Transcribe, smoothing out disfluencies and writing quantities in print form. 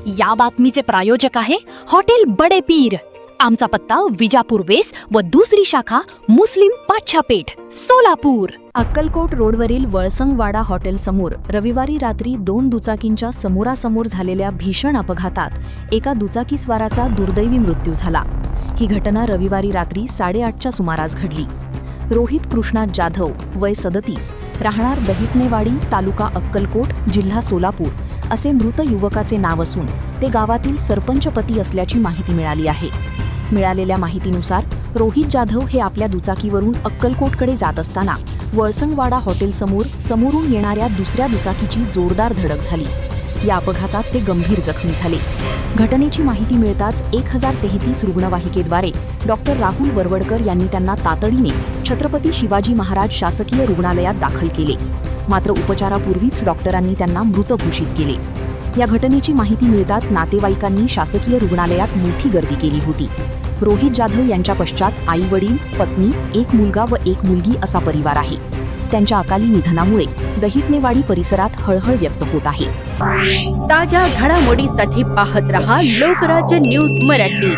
या बातमीचे प्रायोजक आहे हॉटेल बडे पीर। आमचा पत्ता विजापूर वेस व दुसरी शाखा मुस्लिम पाच्छापेठ सोलापूर। अक्कलकोट रोडवरील वळसंगवाडा हॉटेल समोर रविवारी रात्री 2 दुचाकींच्या समोरासमोर झालेल्या भीषण अपघातात एका दुचाकीस्वाराचा दुर्दैवी मृत्यू झाला। ही घटना रविवारी रात्री 8:30च्या सुमारास घडली। रोहित कृष्णा जाधव वय 37 राहणार दहिटनेवाडी तालुका अक्कलकोट जिल्हा सोलापूर असे मृत युवकाचे नाव असून ते गावातील सरपंचपती असल्याची माहिती मिळाली आहे। मिळालेल्या माहितीनुसार रोहित जाधव हे आपल्या दुचाकीवरून अक्कलकोटकडे जात असताना वळसंगवाडा हॉटेल समोरून येणाऱ्या दुसऱ्या दुचाकीची जोरदार धडक झाली। या अपघातात ते गंभीर जखमी झाले। घटनेची माहिती मिळताच 1033 रुग्णवाहिकेद्वारे डॉक्टर राहुल वरवडकर यांनी त्यांना तातडीने छत्रपती शिवाजी महाराज शासकीय रुग्णालयात दाखल केले। मात्र उपचारापूर्वीच डॉक्टरांनी त्यांना मृत घोषित केले। या घटनेची माहिती मिळताच नातेवाईकांनी शासकीय रुग्णालयात मोठी गर्दी केली होती। रोहित जाधव यांच्या पश्चात आई-वडील, पत्नी, एक मुलगा व एक मुलगी असा परिवार आहे। त्यांच्या अकाली निधनामुळे दहिटनेवाडी परिसरात हळहळ व्यक्त होत आहे। ताज्या घडामोडीसाठी पाहत रहा लोकराज्य न्यूज मराठी।